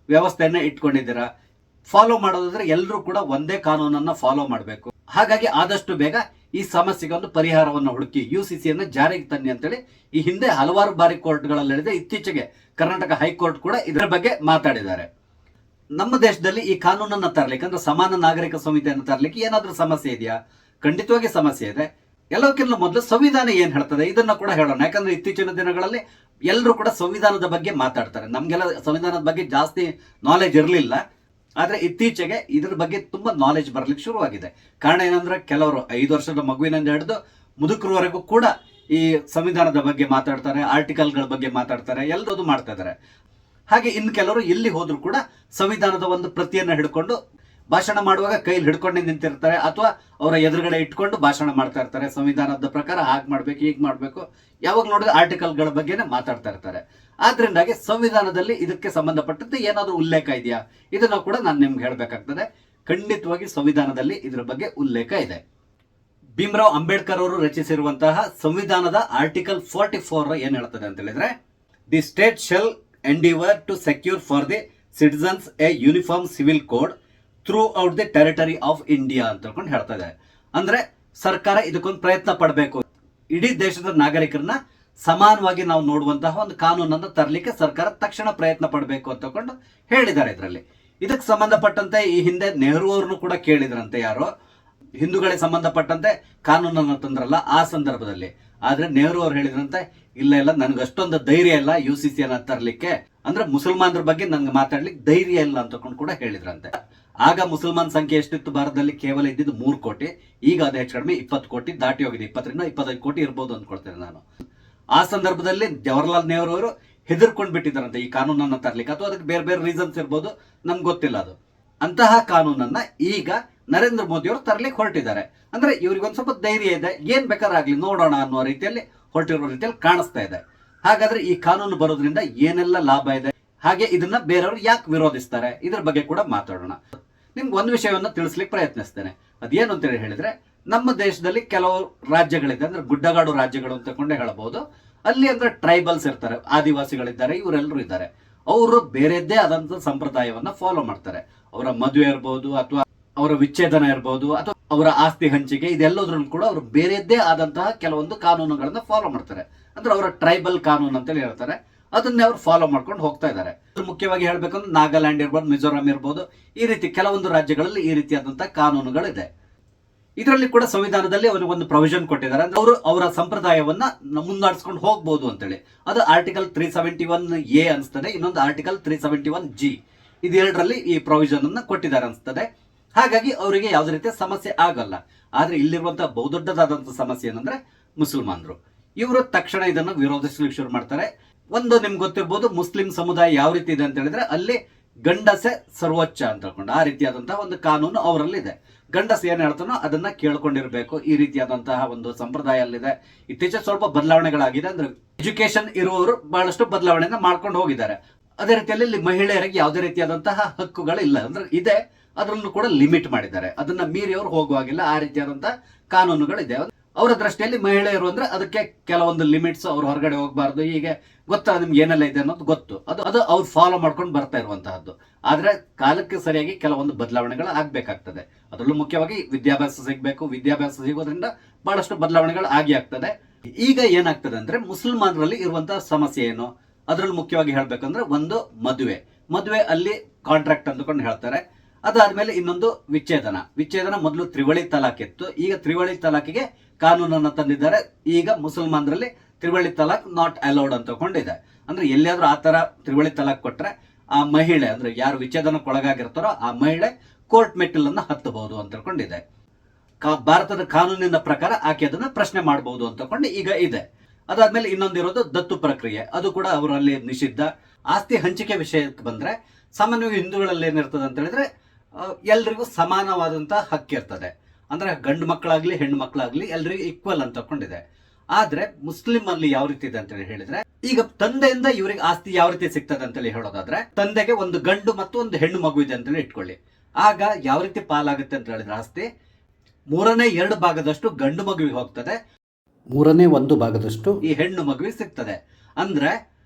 ವ್ಯವಸ್ಥೆಯನ್ನ ಇಟ್ಕೊಂಡಿದ್ದೀರಾ? ಫಾಲೋ ಮಾಡೋದಾದ್ರೆ ಎಲ್ಲರೂ ಕೂಡ ಒಂದೇ ಕಾನೂನನ್ನ ಫಾಲೋ ಮಾಡಬೇಕು. ಹಾಗಾಗಿ ಆದಷ್ಟು ಬೇಗ ಈ ಸಮಸ್ಯೆಗೆ ಒಂದು ಪರಿಹಾರವನ್ನು ಹುಡುಕಿ ಯುಸಿಸಿಯನ್ನ ಜಾರಿಗೆ ತನ್ನಿ ಅಂತೇಳಿ ಈ ಹಿಂದೆ ಹಲವಾರು ಬಾರಿ ಕೋರ್ಟ್ಗಳಲ್ಲಿ ಹೇಳಿದೆ. ಇತ್ತೀಚೆಗೆ ಕರ್ನಾಟಕ ಹೈಕೋರ್ಟ್ ಕೂಡ ಇದರ ಬಗ್ಗೆ ಮಾತಾಡಿದ್ದಾರೆ. ನಮ್ಮ ದೇಶದಲ್ಲಿ ಈ ಕಾನೂನನ್ನ ತರಲಿಕ್ಕೆ, ಅಂದ್ರೆ ಸಮಾನ ನಾಗರಿಕ ಸಂಹಿತೆಯನ್ನು ತರಲಿಕ್ಕೆ ಏನಾದ್ರೂ ಸಮಸ್ಯೆ ಇದೆಯಾ? ಖಂಡಿತವಾಗಿ ಸಮಸ್ಯೆ ಇದೆ. ಎಲ್ಲಕ್ಕಿಂತ ಮೊದಲು ಸಂವಿಧಾನ ಏನ್ ಹೇಳ್ತದೆ ಇದನ್ನ ಕೂಡ ಹೇಳೋಣ. ಯಾಕಂದ್ರೆ ಇತ್ತೀಚಿನ ದಿನಗಳಲ್ಲಿ ಎಲ್ಲರೂ ಕೂಡ ಸಂವಿಧಾನದ ಬಗ್ಗೆ ಮಾತಾಡ್ತಾರೆ. ನಮ್ಗೆಲ್ಲ ಸಂವಿಧಾನದ ಬಗ್ಗೆ ಜಾಸ್ತಿ ನಾಲೆಜ್ ಇರಲಿಲ್ಲ, ಆದ್ರೆ ಇತ್ತೀಚೆಗೆ ಇದ್ರ ಬಗ್ಗೆ ತುಂಬಾ ನಾಲೆಜ್ ಬರ್ಲಿಕ್ಕೆ ಶುರುವಾಗಿದೆ. ಕಾರಣ ಏನಂದ್ರೆ ಕೆಲವರು 5 ವರ್ಷದ ಮಗುವಿನಿಂದ ಹಿಡಿದು ಮುದುಕರವರೆಗೂ ಕೂಡ ಈ ಸಂವಿಧಾನದ ಬಗ್ಗೆ ಮಾತಾಡ್ತಾರೆ, ಆರ್ಟಿಕಲ್ಗಳ ಬಗ್ಗೆ ಮಾತಾಡ್ತಾರೆ, ಎಲ್ಲರೂ ಮಾಡ್ತಾ ಇದ್ದಾರೆ. ಹಾಗೆ ಇನ್ನು ಕೆಲವರು ಎಲ್ಲಿ ಹೋದ್ರು ಕೂಡ ಸಂವಿಧಾನದ ಒಂದು ಪ್ರತಿಯನ್ನ ಹಿಡ್ಕೊಂಡು ಭಾಷಣ ಮಾಡುವಾಗ ಕೈಲಿ ಹಿಡ್ಕೊಂಡೇ ನಿಂತಿರ್ತಾರೆ, ಅಥವಾ ಅವರ ಎದುರುಗಡೆ ಇಟ್ಕೊಂಡು ಭಾಷಣ ಮಾಡ್ತಾ ಇರ್ತಾರೆ. ಸಂವಿಧಾನದ ಪ್ರಕಾರ ಹಾಗೆ ಮಾಡ್ಬೇಕು, ಹೀಗೆ ಮಾಡ್ಬೇಕು, ಯಾವಾಗ ನೋಡಿದ್ರೆ ಆರ್ಟಿಕಲ್ಗಳ ಬಗ್ಗೆನೇ ಮಾತಾಡ್ತಾ ಇರ್ತಾರೆ. ಆದ್ರಿಂದಾಗಿ ಸಂವಿಧಾನದಲ್ಲಿ ಇದಕ್ಕೆ ಸಂಬಂಧಪಟ್ಟಂತೆ ಏನಾದ್ರೂ ಉಲ್ಲೇಖ ಇದೆಯಾ? ಇದನ್ನ ಕೂಡ ನಾನು ನಿಮ್ಗೆ ಹೇಳ್ಬೇಕಾಗ್ತದೆ. ಖಂಡಿತವಾಗಿ ಸಂವಿಧಾನದಲ್ಲಿ ಇದ್ರ ಬಗ್ಗೆ ಉಲ್ಲೇಖ ಇದೆ. ಭೀಮರಾವ್ ಅಂಬೇಡ್ಕರ್ ಅವರು ರಚಿಸಿರುವಂತಹ ಸಂವಿಧಾನದ ಆರ್ಟಿಕಲ್ 44 ಏನ್ ಹೇಳ್ತದೆ ಅಂತ ಹೇಳಿದ್ರೆ, the state shall endeavour to secure for the citizens a uniform civil code throughout the territory of India ಅಂತ ಹೇಳ್ಕೊಂಡು ಹೇಳ್ತಾ ಇದೆ. ಅಂದ್ರೆ ಸರ್ಕಾರ ಇದಕ್ಕೊಂದು ಪ್ರಯತ್ನ ಪಡಬೇಕು, ಇಡೀ ದೇಶದ ನಾಗರಿಕರನ್ನ ಸಮಾನವಾಗಿ ನಾವು ನೋಡುವಂತಹ ಒಂದು ಕಾನೂನನ್ನು ತರಲಿಕ್ಕೆ ಸರ್ಕಾರ ತಕ್ಷಣ ಪ್ರಯತ್ನ ಪಡಬೇಕು ಅಂತ ತಗೊಂಡು ಹೇಳಿದ್ದಾರೆ ಇದರಲ್ಲಿ. ಇದಕ್ಕೆ ಸಂಬಂಧಪಟ್ಟಂತೆ ಈ ಹಿಂದೆ ನೆಹರು ಅವ್ರನ್ನು ಕೂಡ ಕೇಳಿದ್ರಂತೆ, ಯಾರೋ ಹಿಂದೂಗಳಿಗೆ ಸಂಬಂಧಪಟ್ಟಂತೆ ಕಾನೂನನ್ನು ತಂದ್ರಲ್ಲ ಆ ಸಂದರ್ಭದಲ್ಲಿ. ಆದ್ರೆ ನೆಹರು ಅವ್ರು ಹೇಳಿದ್ರಂತೆ, ಇಲ್ಲ ನನ್ಗೆ ಅಷ್ಟೊಂದು ಧೈರ್ಯ ಇಲ್ಲ ಯುಸಿಸಿಯನ್ನ ತರಲಿಕ್ಕೆ, ಅಂದ್ರೆ ಮುಸಲ್ಮಾನರ ಬಗ್ಗೆ ನನ್ಗೆ ಮಾತಾಡ್ಲಿಕ್ಕೆ ಧೈರ್ಯ ಇಲ್ಲ ಅಂತ ಕೂಡ ಹೇಳಿದ್ರಂತೆ. ಆಗ ಮುಸಲ್ಮಾನ್ ಸಂಖ್ಯೆ ಎಷ್ಟಿತ್ತು ಭಾರತದಲ್ಲಿ? ಕೇವಲ ಇದ್ದಿದ್ದು 3 ಕೋಟಿ. ಈಗ ಅದು ಹೆಚ್ಚು ಕಡಿಮೆ 20 ಕೋಟಿ ದಾಟಿ ಹೋಗಿದೆ. 20ರಿಂದ 25 ಕೋಟಿ ಇರ್ಬೋದು ಅಂದ್ಕೊಳ್ತೇನೆ ನಾನು. ಆ ಸಂದರ್ಭದಲ್ಲಿ ಜವಾಹರ್ಲಾಲ್ ನೆಹರು ಅವರು ಹೆದರ್ಕೊಂಡ್ ಬಿಟ್ಟಿದ್ದಾರಂತೆ ಈ ಕಾನೂನನ್ನ ತರಲಿಕ್ಕೆ, ಅಥವಾ ಅದಕ್ಕೆ ಬೇರೆ ಬೇರೆ ರೀಸನ್ಸ್ ಇರ್ಬೋದು, ನಮ್ಗೆ ಗೊತ್ತಿಲ್ಲ ಅದು. ಅಂತಹ ಕಾನೂನನ್ನ ಈಗ ನರೇಂದ್ರ ಮೋದಿ ಅವರು ತರಲಿಕ್ಕೆ ಹೊರಟಿದ್ದಾರೆ. ಅಂದ್ರೆ ಇವ್ರಿಗೊಂದು ಸ್ವಲ್ಪ ಧೈರ್ಯ ಇದೆ, ಏನ್ ಬೇಕಾರಾಗ್ಲಿ ನೋಡೋಣ ಅನ್ನೋ ರೀತಿಯಲ್ಲಿ ಹೊರಟಿರೋ ರೀತಿಯಲ್ಲಿ ಕಾಣಿಸ್ತಾ ಇದೆ. ಹಾಗಾದ್ರೆ ಈ ಕಾನೂನು ಬರೋದ್ರಿಂದ ಏನೆಲ್ಲ ಲಾಭ ಇದೆ, ಹಾಗೆ ಇದನ್ನ ಬೇರೆಯವರು ಯಾಕೆ ವಿರೋಧಿಸ್ತಾರೆ, ಇದ್ರ ಬಗ್ಗೆ ಕೂಡ ಮಾತಾಡೋಣ. ನಿಮ್ಗೆ ಒಂದು ವಿಷಯವನ್ನ ತಿಳಿಸ್ಲಿಕ್ಕೆ ಪ್ರಯತ್ನಿಸ್ತೇನೆ. ಅದೇನು ಅಂತೇಳಿ ಹೇಳಿದ್ರೆ, ನಮ್ಮ ದೇಶದಲ್ಲಿ ಕೆಲವು ರಾಜ್ಯಗಳಿದೆ, ಅಂದ್ರೆ ಗುಡ್ಡಗಾಡು ರಾಜ್ಯಗಳು ಅಂತ ಕೊಂಡೇ ಹೇಳಬಹುದು. ಅಲ್ಲಿ ಅಂದ್ರೆ ಟ್ರೈಬಲ್ಸ್ ಇರ್ತಾರೆ, ಆದಿವಾಸಿಗಳಿದ್ದಾರೆ, ಇವರೆಲ್ಲರೂ ಇದ್ದಾರೆ. ಅವರು ಬೇರೆದ್ದೇ ಆದಂತ ಸಂಪ್ರದಾಯವನ್ನ ಫಾಲೋ ಮಾಡ್ತಾರೆ. ಅವರ ಮದುವೆ ಇರ್ಬೋದು, ಅಥವಾ ಅವರ ವಿಚ್ಛೇದನ ಇರ್ಬೋದು, ಅಥವಾ ಅವರ ಆಸ್ತಿ ಹಂಚಿಕೆ, ಇದೆಲ್ಲದ್ರಲ್ಲೂ ಕೂಡ ಅವರು ಬೇರೆದ್ದೇ ಆದಂತಹ ಕೆಲವೊಂದು ಕಾನೂನುಗಳನ್ನ ಫಾಲೋ ಮಾಡ್ತಾರೆ. ಅಂದ್ರೆ ಅವರ ಟ್ರೈಬಲ್ ಕಾನೂನು ಅಂತೇಳಿ ಹೇಳ್ತಾರೆ, ಅದನ್ನೇ ಅವ್ರು ಫಾಲೋ ಮಾಡ್ಕೊಂಡು ಹೋಗ್ತಾ ಇದ್ದಾರೆ. ಮುಖ್ಯವಾಗಿ ಹೇಳ್ಬೇಕಂದ್ರೆ ನಾಗಾಲ್ಯಾಂಡ್ ಇರ್ಬೋದು, ಮಿಜೋರಾಂ ಇರ್ಬೋದು, ಈ ರೀತಿ ಕೆಲವೊಂದು ರಾಜ್ಯಗಳಲ್ಲಿ ಈ ರೀತಿಯಾದಂತಹ ಕಾನೂನುಗಳಿದೆ. ಇದರಲ್ಲಿ ಕೂಡ ಸಂವಿಧಾನದಲ್ಲಿ ಅವರಿಗೆ ಒಂದು ಪ್ರೊವಿಷನ್ ಕೊಟ್ಟಿದ್ದಾರೆ, ಅಂದ್ರೆ ಅವರು ಅವರ ಸಂಪ್ರದಾಯವನ್ನ ಮುಂದಾಡಿಸ್ಕೊಂಡು ಹೋಗ್ಬೋದು ಅಂತೇಳಿ. ಅದು ಆರ್ಟಿಕಲ್ 371A ಅನ್ಸ್ತದೆ, ಇನ್ನೊಂದು ಆರ್ಟಿಕಲ್ 371G, ಇದೆರಡರಲ್ಲಿ ಈ ಪ್ರೊವಿಷನ್ ಅನ್ನ ಕೊಟ್ಟಿದ್ದಾರೆ ಅನ್ಸ್ತದೆ. ಹಾಗಾಗಿ ಅವರಿಗೆ ಯಾವುದೇ ರೀತಿಯ ಸಮಸ್ಯೆ ಆಗಲ್ಲ. ಆದ್ರೆ ಇಲ್ಲಿರುವಂತಹ ಬಹುದೊಡ್ಡದಾದಂತಹ ಸಮಸ್ಯೆ ಏನಂದ್ರೆ ಮುಸಲ್ಮಾನರು. ಇವರು ತಕ್ಷಣ ಇದನ್ನು ವಿರೋಧಿಸಲಿಕ್ಕೆ ಶುರು ಮಾಡ್ತಾರೆ. ಒಂದು ನಿಮ್ಗೆ ಗೊತ್ತಿರ್ಬೋದು, ಮುಸ್ಲಿಂ ಸಮುದಾಯ ಯಾವ ರೀತಿ ಇದೆ ಅಂತ ಹೇಳಿದ್ರೆ, ಅಲ್ಲಿ ಗಂಡಸೆ ಸರ್ವೋಚ್ಚ ಅಂತ ಹೇಳ್ಕೊಂಡು ಆ ರೀತಿಯಾದಂತಹ ಒಂದು ಕಾನೂನು ಅವರಲ್ಲಿದೆ. ಗಂಡಸ ಏನ್ ಹೇಳ್ತಾನೋ ಅದನ್ನ ಕೇಳ್ಕೊಂಡಿರ್ಬೇಕು, ಈ ರೀತಿಯಾದಂತಹ ಒಂದು ಸಂಪ್ರದಾಯ ಅಲ್ಲಿದೆ. ಇತ್ತೀಚೆಗೆ ಸ್ವಲ್ಪ ಬದಲಾವಣೆಗಳಾಗಿದೆ. ಅಂದ್ರೆ ಎಜುಕೇಶನ್ ಇರುವವರು ಬಹಳಷ್ಟು ಬದಲಾವಣೆಯನ್ನ ಮಾಡ್ಕೊಂಡು ಹೋಗಿದ್ದಾರೆ. ಅದೇ ರೀತಿಯಲ್ಲಿ ಇಲ್ಲಿ ಮಹಿಳೆಯರಿಗೆ ಯಾವುದೇ ರೀತಿಯಾದಂತಹ ಹಕ್ಕುಗಳಿಲ್ಲ, ಅಂದ್ರೆ ಇದೆ, ಅದನ್ನು ಕೂಡ ಲಿಮಿಟ್ ಮಾಡಿದ್ದಾರೆ. ಅದನ್ನ ಮೀರಿ ಅವರು ಹೋಗುವಾಗಿಲ್ಲ, ಆ ರೀತಿಯಾದಂತಹ ಕಾನೂನುಗಳಿದೆ. ಅವರ ದೃಷ್ಟಿಯಲ್ಲಿ ಮಹಿಳೆಯರು ಅಂದ್ರೆ ಅದಕ್ಕೆ ಕೆಲವೊಂದು ಲಿಮಿಟ್ಸ್, ಅವ್ರು ಹೊರಗಡೆ ಹೋಗಬಾರ್ದು, ಹೀಗೆ ಗೊತ್ತಾ ನಿಮ್ಗೆ ಏನೆಲ್ಲ ಇದೆ ಅನ್ನೋದು ಗೊತ್ತು. ಅದು ಅವ್ರು ಫಾಲೋ ಮಾಡ್ಕೊಂಡು ಬರ್ತಾ ಇರುವಂತಹದ್ದು. ಆದ್ರೆ ಕಾಲಕ್ಕೆ ಸರಿಯಾಗಿ ಕೆಲವೊಂದು ಬದಲಾವಣೆಗಳು ಆಗ್ಬೇಕಾಗ್ತದೆ. ಅದರಲ್ಲೂ ಮುಖ್ಯವಾಗಿ ವಿದ್ಯಾಭ್ಯಾಸ ಸಿಗಬೇಕು. ವಿದ್ಯಾಭ್ಯಾಸ ಸಿಗೋದ್ರಿಂದ ಬಹಳಷ್ಟು ಬದಲಾವಣೆಗಳು ಆಗ್ತದೆ. ಈಗ ಏನಾಗ್ತದೆ ಅಂದ್ರೆ, ಮುಸಲ್ಮಾನರಲ್ಲಿ ಇರುವಂತಹ ಸಮಸ್ಯೆ ಏನು, ಅದರಲ್ಲಿ ಮುಖ್ಯವಾಗಿ ಹೇಳ್ಬೇಕಂದ್ರೆ, ಒಂದು ಮದುವೆ ಅಲ್ಲಿ ಕಾಂಟ್ರಾಕ್ಟ್ ಅಂದ್ಕೊಂಡು ಹೇಳ್ತಾರೆ. ಅದಾದ್ಮೇಲೆ ಇನ್ನೊಂದು ವಿಚ್ಛೇದನ ಮೊದಲು ತ್ರಿವಳಿ ತಲಾಕ್ ಇತ್ತು, ಈಗ ತ್ರಿವಳಿ ತಲಾಕಿಗೆ ಕಾನೂನನ್ನು ತಂದಿದ್ದಾರೆ. ಈಗ ಮುಸಲ್ಮಾನರಲ್ಲಿ ತ್ರಿವಳಿ ತಲಾಕ್ ನಾಟ್ ಅಲೌಡ್ ಅಂತ ಕೊಂಡಿದೆ. ಅಂದ್ರೆ ಎಲ್ಲಿಯಾದ್ರೂ ಆ ತರ ತ್ರಿವಳಿ ತಲಾಕ್ ಕೊಟ್ರೆ ಆ ಮಹಿಳೆ, ಅಂದ್ರೆ ಯಾರು ವಿಚ್ಛೇದನಕ್ಕೆ ಒಳಗಾಗಿರ್ತಾರೋ ಆ ಮಹಿಳೆ ಕೋರ್ಟ್ ಮೆಟ್ಟಿಲನ್ನು ಹತ್ತಬಹುದು ಅಂತ ಕೊಂಡಿದೆ. ಭಾರತದ ಕಾನೂನಿನ ಪ್ರಕಾರ ಆಕೆ ಅದನ್ನ ಪ್ರಶ್ನೆ ಮಾಡಬಹುದು ಅಂತ ಕೊಂಡು ಈಗ ಇದೆ. ಅದಾದ್ಮೇಲೆ ಇನ್ನೊಂದಿರೋದು ದತ್ತು ಪ್ರಕ್ರಿಯೆ, ಅದು ಕೂಡ ಅವರಲ್ಲಿ ನಿಷಿದ್ಧ. ಆಸ್ತಿ ಹಂಚಿಕೆ ವಿಷಯಕ್ಕೆ ಬಂದ್ರೆ ಸಾಮಾನ್ಯವಾಗಿ ಹಿಂದೂಗಳಲ್ಲಿ ಏನಿರ್ತದೆ ಅಂತ ಹೇಳಿದ್ರೆ ಎಲ್ರಿಗೂ ಸಮಾನವಾದಂತಹ ಹಕ್ಕಿರ್ತದೆ. ಅಂದ್ರೆ ಗಂಡು ಮಕ್ಕಳಾಗ್ಲಿ ಹೆಣ್ಣು ಮಕ್ಕಳಾಗ್ಲಿ ಎಲ್ರಿಗೂ ಈಕ್ವಲ್ ಅಂತ ಕೊಂಡಿದೆ. ಆದ್ರೆ ಮುಸ್ಲಿಂ ಅಲ್ಲಿ ಯಾವ ರೀತಿ ಇದೆ ಅಂತ ಹೇಳಿದ್ರೆ, ಈಗ ತಂದೆಯಿಂದ ಇವರಿಗೆ ಆಸ್ತಿ ಯಾವ ರೀತಿ ಸಿಗ್ತದೆ ಅಂತೇಳಿ ಹೇಳೋದಾದ್ರೆ, ತಂದೆಗೆ ಒಂದು ಗಂಡು ಮತ್ತು ಒಂದು ಹೆಣ್ಣು ಮಗು ಇದೆ ಅಂತೇಳಿ ಇಟ್ಕೊಳ್ಳಿ. ಆಗ ಯಾವ ರೀತಿ ಪಾಲಾಗುತ್ತೆ ಅಂತ ಹೇಳಿದ್ರೆ ಆಸ್ತಿ 2/3 ಭಾಗದಷ್ಟು ಗಂಡು ಮಗುವಿಗೆ ಹೋಗ್ತದೆ, 1/3 ಭಾಗದಷ್ಟು ಈ ಹೆಣ್ಣು ಮಗುವಿಗೆ ಸಿಗ್ತದೆ. ಅಂದ್ರೆ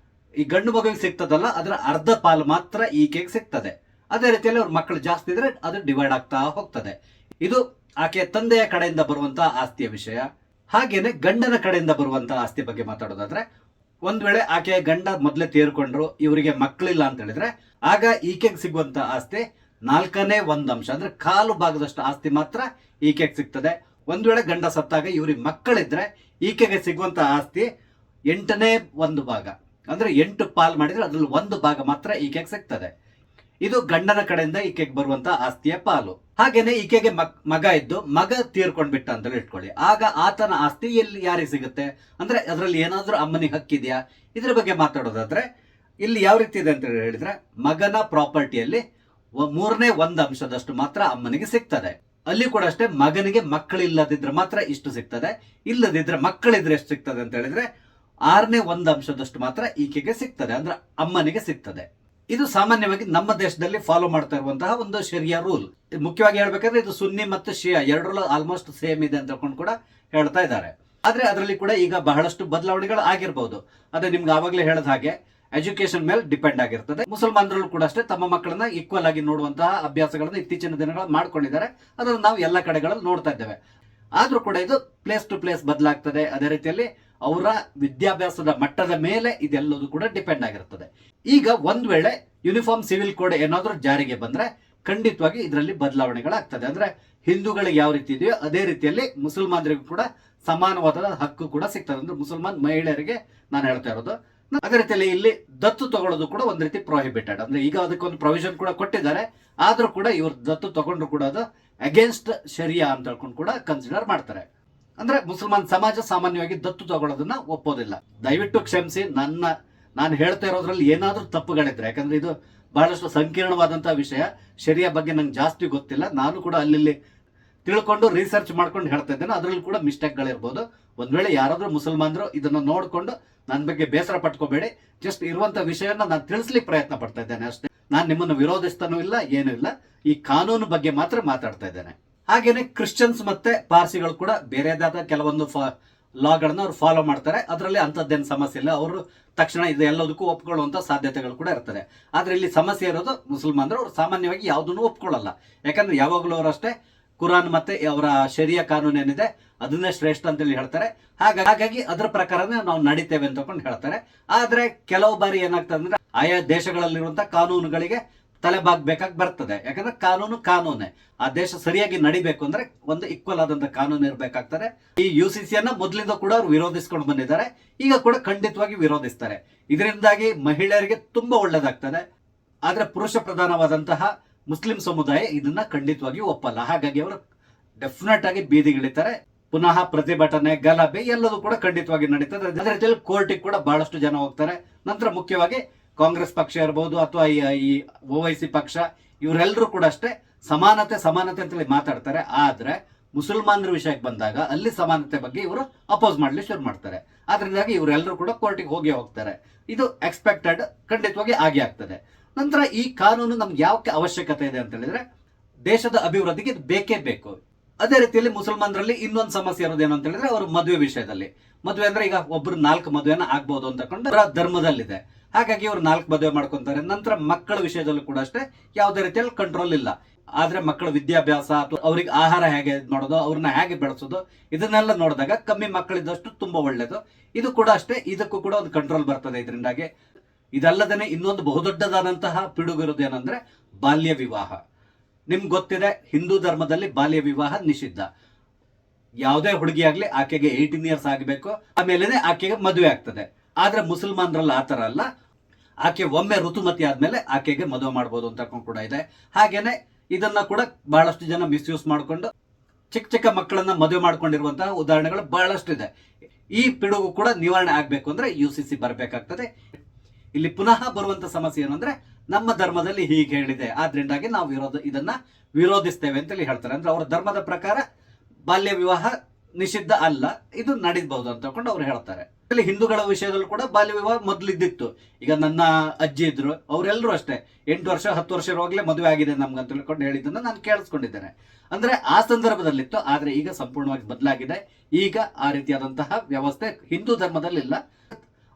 ಈ ಗಂಡು ಮಗುವಿಗೆ ಸಿಗ್ತದಲ್ಲ, ಅದರ ಅರ್ಧ ಪಾಲು ಮಾತ್ರ ಈಕೆಗೆ ಸಿಗ್ತದೆ. ಅದೇ ರೀತಿಯಲ್ಲಿ ಅವ್ರ ಮಕ್ಕಳು ಜಾಸ್ತಿ ಇದ್ರೆ ಅದು ಡಿವೈಡ್ ಆಗ್ತಾ ಹೋಗ್ತದೆ. ಇದು ಆಕೆಯ ತಂದೆಯ ಕಡೆಯಿಂದ ಬರುವಂತಹ ಆಸ್ತಿಯ ವಿಷಯ. ಹಾಗೇನೆ ಗಂಡನ ಕಡೆಯಿಂದ ಬರುವಂತಹ ಆಸ್ತಿ ಬಗ್ಗೆ ಮಾತಾಡೋದಾದ್ರೆ, ಒಂದ್ ವೇಳೆ ಆಕೆಯ ಗಂಡ ಮೊದಲೇ ತೀರ್ಕೊಂಡ್ರು, ಇವರಿಗೆ ಮಕ್ಕಳಿಲ್ಲ ಅಂತ ಹೇಳಿದ್ರೆ, ಆಗ ಈಕೆಗೆ ಸಿಗುವಂತ ಆಸ್ತಿ 1/4 ಅಂಶ, ಅಂದ್ರೆ 1/4 ಭಾಗದಷ್ಟು ಆಸ್ತಿ ಮಾತ್ರ ಈಕೆಗೆ ಸಿಗ್ತದೆ. ಒಂದ್ ವೇಳೆ ಗಂಡ ಸತ್ತಾಗ ಇವ್ರಿಗೆ ಮಕ್ಕಳಿದ್ರೆ ಈಕೆಗೆ ಸಿಗುವಂತ ಆಸ್ತಿ 8/1 ಭಾಗ, ಅಂದ್ರೆ 8 ಪಾಲ್ ಮಾಡಿದ್ರೆ ಅದ್ರಲ್ಲಿ 1 ಭಾಗ ಮಾತ್ರ ಈಕೆಗೆ ಸಿಗ್ತದೆ. ಇದು ಗಂಡನ ಕಡೆಯಿಂದ ಈಕೆಗೆ ಬರುವಂತ ಆಸ್ತಿಯ ಪಾಲು. ಹಾಗೇನೆ ಈಕೆಗೆ ಮಗ ಇದ್ದು ಮಗ ತೀರ್ಕೊಂಡ್ಬಿಟ್ಟ ಅಂತ ಇಟ್ಕೊಳ್ಳಿ, ಆಗ ಆತನ ಆಸ್ತಿ ಎಲ್ಲಿ ಯಾರಿಗೆ ಸಿಗುತ್ತೆ ಅಂದ್ರೆ ಅದರಲ್ಲಿ ಏನಾದ್ರೂ ಅಮ್ಮನಿಗೆ ಹಕ್ಕಿದೆಯಾ? ಇದ್ರ ಬಗ್ಗೆ ಮಾತಾಡೋದಾದ್ರೆ ಇಲ್ಲಿ ಯಾವ ರೀತಿ ಇದೆ ಅಂತ ಹೇಳಿದ್ರೆ, ಮಗನ ಪ್ರಾಪರ್ಟಿಯಲ್ಲಿ 1/3 ಅಂಶದಷ್ಟು ಮಾತ್ರ ಅಮ್ಮನಿಗೆ ಸಿಗ್ತದೆ. ಅಲ್ಲಿ ಕೂಡ ಅಷ್ಟೇ, ಮಗನಿಗೆ ಮಕ್ಕಳಿಲ್ಲದಿದ್ರೆ ಮಾತ್ರ ಇಷ್ಟು ಸಿಗ್ತದೆ, ಇಲ್ಲದಿದ್ರೆ ಮಕ್ಕಳಿದ್ರೆ ಎಷ್ಟು ಸಿಗ್ತದೆ ಅಂತ ಹೇಳಿದ್ರೆ 1/6 ಅಂಶದಷ್ಟು ಮಾತ್ರ ಈಕೆಗೆ ಸಿಗ್ತದೆ, ಅಂದ್ರೆ ಅಮ್ಮನಿಗೆ ಸಿಗ್ತದೆ. ಇದು ಸಾಮಾನ್ಯವಾಗಿ ನಮ್ಮ ದೇಶದಲ್ಲಿ ಫಾಲೋ ಮಾಡ್ತಾ ಇರುವಂತಹ ಒಂದು ಶರಿಯಾ ರೂಲ್. ಮುಖ್ಯವಾಗಿ ಹೇಳ್ಬೇಕಂದ್ರೆ ಇದು ಸುನ್ನಿ ಮತ್ತು ಶಿಯಾ ಎರಡರಲ್ಲೂ ಆಲ್ಮೋಸ್ಟ್ ಸೇಮ್ ಇದೆ ಅಂತ ಕೂಡ ಹೇಳ್ತಾ ಇದ್ದಾರೆ. ಆದ್ರೆ ಅದರಲ್ಲಿ ಕೂಡ ಈಗ ಬಹಳಷ್ಟು ಬದಲಾವಣೆಗಳು ಆಗಿರಬಹುದು. ಅದೇ ನಿಮ್ಗೆ ಆವಾಗಲೇ ಹೇಳದ ಹಾಗೆ ಎಜುಕೇಶನ್ ಮೇಲೆ ಡಿಪೆಂಡ್ ಆಗಿರ್ತದೆ. ಮುಸಲ್ಮಾನರಲ್ಲೂ ಕೂಡ ಅಷ್ಟೇ ತಮ್ಮ ಮಕ್ಕಳನ್ನ ಈಕ್ವಲ್ ಆಗಿ ನೋಡುವಂತಹ ಅಭ್ಯಾಸಗಳನ್ನ ಇತ್ತೀಚಿನ ದಿನಗಳಲ್ಲಿ ಮಾಡ್ಕೊಂಡಿದ್ದಾರೆ. ಅದನ್ನು ನಾವು ಎಲ್ಲ ಕಡೆಗಳಲ್ಲಿ ನೋಡ್ತಾ ಇದ್ದೇವೆ. ಆದ್ರೂ ಕೂಡ ಇದು ಪ್ಲೇಸ್ ಟು ಪ್ಲೇಸ್ ಬದಲಾಗ್ತದೆ. ಅದೇ ರೀತಿಯಲ್ಲಿ ಅವರ ವಿದ್ಯಾಭ್ಯಾಸದ ಮಟ್ಟದ ಮೇಲೆ ಇದೆಲ್ಲದೂ ಕೂಡ ಡಿಪೆಂಡ್ ಆಗಿರುತ್ತದೆ. ಈಗ ಒಂದ್ ವೇಳೆ ಯೂನಿಫಾರ್ಮ್ ಸಿವಿಲ್ ಕೋಡ್ ಏನಾದ್ರೂ ಜಾರಿಗೆ ಬಂದ್ರೆ ಖಂಡಿತವಾಗಿ ಇದರಲ್ಲಿ ಬದಲಾವಣೆಗಳಾಗ್ತದೆ. ಅಂದ್ರೆ ಹಿಂದೂಗಳಿಗೆ ಯಾವ ರೀತಿ ಇದೆಯೋ ಅದೇ ರೀತಿಯಲ್ಲಿ ಮುಸಲ್ಮಾನರಿಗೂ ಕೂಡ ಸಮಾನವಾದ ಹಕ್ಕು ಕೂಡ ಸಿಗ್ತದೆ. ಅಂದ್ರೆ ಮುಸಲ್ಮಾನ್ ಮಹಿಳೆಯರಿಗೆ ನಾನು ಹೇಳ್ತಾ ಇರೋದು. ಅದೇ ರೀತಿಯಲ್ಲಿ ಇಲ್ಲಿ ದತ್ತು ತಗೊಳ್ಳೋದು ಕೂಡ ಒಂದ್ ರೀತಿ ಪ್ರೊಹಿಬಿಟೆಡ್. ಅಂದ್ರೆ ಈಗ ಅದಕ್ಕೊಂದು ಪ್ರೊವಿಷನ್ ಕೂಡ ಕೊಟ್ಟಿದ್ದಾರೆ. ಆದ್ರೂ ಕೂಡ ಇವ್ರು ದತ್ತು ತಗೊಂಡ್ರು ಕೂಡ ಅದು ಅಗೇನ್ಸ್ಟ್ ಶರಿಯಾ ಅಂತ ಹೇಳ್ಕೊಂಡು ಕೂಡ ಕನ್ಸಿಡರ್ ಮಾಡ್ತಾರೆ. ಅಂದ್ರೆ ಮುಸಲ್ಮಾನ್ ಸಮಾಜ ಸಾಮಾನ್ಯವಾಗಿ ದತ್ತು ತಗೊಳ್ಳೋದನ್ನ ಒಪ್ಪೋದಿಲ್ಲ. ದಯವಿಟ್ಟು ಕ್ಷಮಿಸಿ, ನಾನು ಹೇಳ್ತಾ ಇರೋದ್ರಲ್ಲಿ ಏನಾದ್ರೂ ತಪ್ಪುಗಳಿದ್ರೆ, ಯಾಕಂದ್ರೆ ಇದು ಬಹಳಷ್ಟು ಸಂಕೀರ್ಣವಾದಂತಹ ವಿಷಯ. ಶರಿಯಾ ಬಗ್ಗೆ ನಂಗೆ ಜಾಸ್ತಿ ಗೊತ್ತಿಲ್ಲ. ನಾನು ಕೂಡ ಅಲ್ಲಿ ತಿಳ್ಕೊಂಡು ರಿಸರ್ಚ್ ಮಾಡ್ಕೊಂಡು ಹೇಳ್ತಾ ಇದ್ದೇನೆ. ಅದರಲ್ಲಿ ಕೂಡ ಮಿಸ್ಟೇಕ್ಗಳಿರ್ಬೋದು. ಒಂದ್ ವೇಳೆ ಯಾರಾದ್ರೂ ಮುಸಲ್ಮಾನರು ಇದನ್ನ ನೋಡ್ಕೊಂಡು ನನ್ನ ಬಗ್ಗೆ ಬೇಸರ ಪಟ್ಕೋಬೇಡಿ. ಜಸ್ಟ್ ಇರುವಂತ ವಿಷಯನ ನಾನು ತಿಳಿಸ್ಲಿಕ್ಕೆ ಪ್ರಯತ್ನ ಪಡ್ತಾ ಇದ್ದೇನೆ ಅಷ್ಟೇ. ನಾನು ನಿಮ್ಮನ್ನು ವಿರೋಧಿಸ್ತಾನೂ ಇಲ್ಲ, ಏನೂ ಇಲ್ಲ. ಈ ಕಾನೂನು ಬಗ್ಗೆ ಮಾತ್ರ ಮಾತಾಡ್ತಾ ಇದ್ದೇನೆ. ಹಾಗೇನೆ ಕ್ರಿಶ್ಚಿಯನ್ಸ್ ಮತ್ತೆ ಪಾರ್ಸಿಗಳು ಕೂಡ ಬೇರೆದಾದ ಕೆಲವೊಂದು ಲಾಗಳನ್ನ ಅವ್ರು ಫಾಲೋ ಮಾಡ್ತಾರೆ. ಅದರಲ್ಲಿ ಅಂತದ್ದೇನು ಸಮಸ್ಯೆ ಇಲ್ಲ. ಅವರು ತಕ್ಷಣ ಇದು ಎಲ್ಲದಕ್ಕೂ ಒಪ್ಕೊಳ್ಳುವಂತ ಸಾಧ್ಯತೆಗಳು ಕೂಡ ಇರ್ತದೆ. ಆದ್ರೆ ಇಲ್ಲಿ ಸಮಸ್ಯೆ ಇರೋದು ಮುಸಲ್ಮಾನರು. ಅವ್ರು ಸಾಮಾನ್ಯವಾಗಿ ಯಾವುದನ್ನು ಒಪ್ಕೊಳ್ಳಲ್ಲ. ಯಾಕಂದ್ರೆ ಯಾವಾಗಲೂ ಅವರಷ್ಟೇ ಕುರಾನ್ ಮತ್ತೆ ಅವರ ಶರಿಯಾ ಕಾನೂನು ಏನಿದೆ ಅದನ್ನೇ ಶ್ರೇಷ್ಠ ಅಂತೇಳಿ ಹೇಳ್ತಾರೆ. ಹಾಗಾಗಿ ಅದರ ಪ್ರಕಾರನೇ ನಾವು ನಡೀತೇವೆ ಅಂತ ಹೇಳ್ತಾರೆ. ಆದ್ರೆ ಕೆಲವು ಬಾರಿ ಏನಾಗ್ತದೆ ಅಂದ್ರೆ ಆಯಾ ದೇಶಗಳಲ್ಲಿರುವಂತಹ ಕಾನೂನುಗಳಿಗೆ ತಲೆಬಾಗ್ಬೇಕಾಗಿ ಬರ್ತದೆ. ಯಾಕಂದ್ರೆ ಕಾನೂನೇ. ಆ ದೇಶ ಸರಿಯಾಗಿ ನಡಿಬೇಕು ಅಂದ್ರೆ ಒಂದು ಈಕ್ವಲ್ ಆದಂತ ಕಾನೂನು ಇರಬೇಕಾಗ್ತದೆ. ಈ UCCಯನ್ನ ಮೊದಲಿಂದ ಕೂಡ ಅವ್ರು ವಿರೋಧಿಸ್ಕೊಂಡು ಬಂದಿದ್ದಾರೆ. ಈಗ ಕೂಡ ಖಂಡಿತವಾಗಿ ವಿರೋಧಿಸ್ತಾರೆ. ಇದರಿಂದಾಗಿ ಮಹಿಳೆಯರಿಗೆ ತುಂಬಾ ಒಳ್ಳೇದಾಗ್ತದೆ. ಆದ್ರೆ ಪುರುಷ ಪ್ರಧಾನವಾದಂತಹ ಮುಸ್ಲಿಂ ಸಮುದಾಯ ಇದನ್ನ ಖಂಡಿತವಾಗಿ ಒಪ್ಪಲ್ಲ. ಹಾಗಾಗಿ ಅವರು ಡೆಫಿನೆಟ್ ಆಗಿ ಬೀದಿಗಿಳಿತಾರೆ. ಪುನಃ ಪ್ರತಿಭಟನೆ, ಗಲಭೆ ಎಲ್ಲದೂ ಕೂಡ ಖಂಡಿತವಾಗಿ ನಡೀತದೆ. ಅದೇ ರೀತಿಯಲ್ಲಿ ಕೋರ್ಟಿಗೆ ಕೂಡ ಬಹಳಷ್ಟು ಜನ ಹೋಗ್ತಾರೆ. ನಂತರ ಮುಖ್ಯವಾಗಿ ಕಾಂಗ್ರೆಸ್ ಪಕ್ಷ ಇರಬಹುದು ಅಥವಾ ಈ OIC ಪಕ್ಷ, ಇವರೆಲ್ಲರೂ ಕೂಡ ಅಷ್ಟೇ ಸಮಾನತೆ ಅಂತೇಳಿ ಮಾತಾಡ್ತಾರೆ. ಆದ್ರೆ ಮುಸಲ್ಮಾನರ ವಿಷಯಕ್ಕೆ ಬಂದಾಗ ಅಲ್ಲಿ ಸಮಾನತೆ ಬಗ್ಗೆ ಇವರು ಅಪೋಸ್ ಮಾಡ್ಲಿಕ್ಕೆ ಶುರು ಮಾಡ್ತಾರೆ. ಆದ್ರಿಂದಾಗಿ ಇವರೆಲ್ಲರೂ ಕೂಡ ಕೋರ್ಟಿಗೆ ಹೋಗ್ತಾರೆ. ಇದು ಎಕ್ಸ್ಪೆಕ್ಟೆಡ್, ಖಂಡಿತವಾಗಿ ಆಗೇ ಆಗ್ತದೆ. ನಂತರ ಈ ಕಾನೂನು ನಮ್ಗೆ ಯಾವ ಅವಶ್ಯಕತೆ ಇದೆ ಅಂತ ಹೇಳಿದ್ರೆ, ದೇಶದ ಅಭಿವೃದ್ಧಿಗೆ ಇದು ಬೇಕೇ ಬೇಕು. ಅದೇ ರೀತಿಯಲ್ಲಿ ಮುಸಲ್ಮಾನರಲ್ಲಿ ಇನ್ನೊಂದು ಸಮಸ್ಯೆ ಇರೋದೇನು ಅಂತ ಹೇಳಿದ್ರೆ, ಅವರು ಮದುವೆ ವಿಷಯದಲ್ಲಿ. ಮದುವೆ ಅಂದ್ರೆ ಈಗ ಒಬ್ರು 4 ಮದುವೆನ ಆಗ್ಬಹುದು ಅಂತಕೊಂಡು ಧರ್ಮದಲ್ಲಿದೆ. ಹಾಗಾಗಿ ಇವರು 4 ಮದುವೆ ಮಾಡ್ಕೊಂತಾರೆ. ನಂತರ ಮಕ್ಕಳ ವಿಷಯದಲ್ಲೂ ಕೂಡ ಅಷ್ಟೇ ಯಾವುದೇ ರೀತಿಯಲ್ಲಿ ಕಂಟ್ರೋಲ್ ಇಲ್ಲ. ಆದ್ರೆ ಮಕ್ಕಳ ವಿದ್ಯಾಭ್ಯಾಸ ಅಥವಾ ಅವ್ರಿಗೆ ಆಹಾರ ಹೇಗೆ ಮಾಡೋದು, ಅವ್ರನ್ನ ಹೇಗೆ ಬೆಳೆಸೋದು, ಇದನ್ನೆಲ್ಲ ನೋಡಿದಾಗ ಕಮ್ಮಿ ಮಕ್ಕಳಿದ್ದಷ್ಟು ತುಂಬಾ ಒಳ್ಳೇದು. ಇದು ಕೂಡ ಅಷ್ಟೇ, ಇದಕ್ಕೂ ಕೂಡ ಒಂದು ಕಂಟ್ರೋಲ್ ಬರ್ತದೆ ಇದರಿಂದಾಗಿ. ಇದಲ್ಲದೇ ಇನ್ನೊಂದು ಬಹುದೊಡ್ಡದಾದಂತಹ ಪಿಡುಗಿರೋದು ಏನಂದ್ರೆ ಬಾಲ್ಯ ವಿವಾಹ. ನಿಮ್ಗೆ ಗೊತ್ತಿದೆ, ಹಿಂದೂ ಧರ್ಮದಲ್ಲಿ ಬಾಲ್ಯ ವಿವಾಹ ನಿಷಿದ್ಧ. ಯಾವುದೇ ಹುಡುಗಿ ಆಗ್ಲಿ ಆಕೆಗೆ 18 ಇಯರ್ಸ್ ಆಗಬೇಕು, ಆಮೇಲೆ ಆಕೆಗೆ ಮದುವೆ ಆಗ್ತದೆ. ಆದ್ರೆ ಮುಸಲ್ಮಾನರಲ್ಲ ಆತರ ಅಲ್ಲ, ಆಕೆ ಒಮ್ಮೆ ಋತುಮತಿ ಆದ್ಮೇಲೆ ಆಕೆಗೆ ಮದುವೆ ಮಾಡ್ಬೋದು ಅಂತ ಕೂಡ ಇದೆ. ಹಾಗೇನೆ ಇದನ್ನ ಕೂಡ ಬಹಳಷ್ಟು ಜನ ಮಿಸ್ಯೂಸ್ ಮಾಡಿಕೊಂಡು ಚಿಕ್ಕ ಚಿಕ್ಕ ಮಕ್ಕಳನ್ನ ಮದುವೆ ಮಾಡ್ಕೊಂಡಿರುವಂತಹ ಉದಾಹರಣೆಗಳು ಬಹಳಷ್ಟು ಇದೆ. ಈ ಪಿಡುಗು ಕೂಡ ನಿವಾರಣೆ ಆಗ್ಬೇಕು ಅಂದ್ರೆ UCC ಬರಬೇಕಾಗ್ತದೆ. ಇಲ್ಲಿ ಪುನಃ ಬರುವಂತ ಸಮಸ್ಯೆ ಏನಂದ್ರೆ, ನಮ್ಮ ಧರ್ಮದಲ್ಲಿ ಹೀಗೆ ಹೇಳಿದೆ, ಆದ್ರಿಂದಾಗಿ ನಾವು ಇದನ್ನ ವಿರೋಧಿಸ್ತೇವೆ ಅಂತೇಳಿ ಹೇಳ್ತಾರೆ. ಅಂದ್ರೆ ಅವರ ಧರ್ಮದ ಪ್ರಕಾರ ಬಾಲ್ಯ ವಿವಾಹ ನಿಷಿದ್ಧ ಅಲ್ಲ, ಇದು ನಡೀಬಹುದು ಅಂತ ಕೊಂಡು ಅವ್ರು ಹೇಳ್ತಾರೆ. ಇಲ್ಲಿ ಹಿಂದೂಗಳ ವಿಷಯದಲ್ಲೂ ಕೂಡ ಬಾಲ್ಯ ವಿವಾಹ ಮೊದಲಿದ್ದಿತ್ತು. ಈಗ ನನ್ನ ಅಜ್ಜಿ ಇದ್ರು, ಅವರೆಲ್ಲರೂ ಅಷ್ಟೇ 8 ವರ್ಷ 10 ವರ್ಷ ಇರುವಾಗಲೇ ಮದುವೆ ಆಗಿದೆ ನಮ್ಗೆ ಅಂತ ತಿಳ್ಕೊಂಡು ಹೇಳಿದ್ದನ್ನ ನಾನು ಕೇಳಿಸ್ಕೊಂಡಿದ್ದೇನೆ. ಅಂದ್ರೆ ಆ ಸಂದರ್ಭದಲ್ಲಿತ್ತು, ಆದ್ರೆ ಈಗ ಸಂಪೂರ್ಣವಾಗಿ ಬದಲಾಗಿದೆ. ಈಗ ಆ ರೀತಿಯಾದಂತಹ ವ್ಯವಸ್ಥೆ ಹಿಂದೂ ಧರ್ಮದಲ್ಲಿ ಇಲ್ಲ.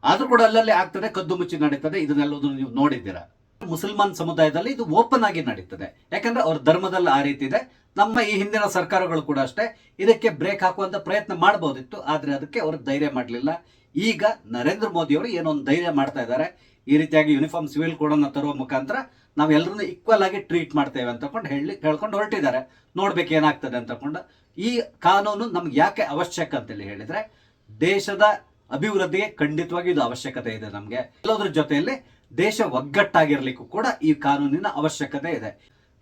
ಆದ್ರೂ ಕೂಡ ಅಲ್ಲಲ್ಲಿ ಆಗ್ತದೆ, ಕದ್ದು ಮುಚ್ಚಿ ನಡೀತದೆ. ಇದನ್ನೆಲ್ಲದನ್ನು ನೀವು ನೋಡಿದ್ದೀರಾ. ಮುಸಲ್ಮಾನ್ ಸಮುದಾಯದಲ್ಲಿ ಇದು ಓಪನ್ ಆಗಿ ನಡೀತದೆ, ಯಾಕಂದ್ರೆ ಅವ್ರ ಧರ್ಮದಲ್ಲಿ ಆ ರೀತಿ ಇದೆ. ನಮ್ಮ ಈ ಹಿಂದಿನ ಸರ್ಕಾರಗಳು ಕೂಡ ಅಷ್ಟೇ ಇದಕ್ಕೆ ಬ್ರೇಕ್ ಹಾಕುವಂತ ಪ್ರಯತ್ನ ಮಾಡಬಹುದಿತ್ತು, ಆದ್ರೆ ಅದಕ್ಕೆ ಅವರು ಧೈರ್ಯ ಮಾಡಲಿಲ್ಲ. ಈಗ ನರೇಂದ್ರ ಮೋದಿ ಅವರು ಏನೋ ಒಂದು ಧೈರ್ಯ ಮಾಡ್ತಾ ಇದ್ದಾರೆ. ಈ ರೀತಿಯಾಗಿ ಯೂನಿಫಾರ್ಮ್ ಸಿವಿಲ್ ಕೋಡ್ ಅನ್ನ ತರುವ ಮುಖಾಂತರ ನಾವೆಲ್ಲರೂ ಈಕ್ವಲ್ ಆಗಿ ಟ್ರೀಟ್ ಮಾಡ್ತೇವೆ ಅಂತ ಹೇಳ್ಕೊಂಡು ಹೊರಟಿದ್ದಾರೆ. ನೋಡ್ಬೇಕು ಏನಾಗ್ತದೆ ಅಂತಕೊಂಡು. ಈ ಕಾನೂನು ನಮ್ಗೆ ಯಾಕೆ ಅವಶ್ಯಕ ಅಂತೇಳಿ ಹೇಳಿದ್ರೆ, ದೇಶದ ಅಭಿವೃದ್ಧಿಗೆ ಖಂಡಿತವಾಗಿ ಇದು ಅವಶ್ಯಕತೆ ಇದೆ. ನಮ್ಗೆ ಎಲ್ಲದ್ರ ಜೊತೆಯಲ್ಲಿ ದೇಶ ಒಗ್ಗಟ್ಟಾಗಿರ್ಲಿಕ್ಕೂ ಕೂಡ ಈ ಕಾನೂನಿನ ಅವಶ್ಯಕತೆ ಇದೆ.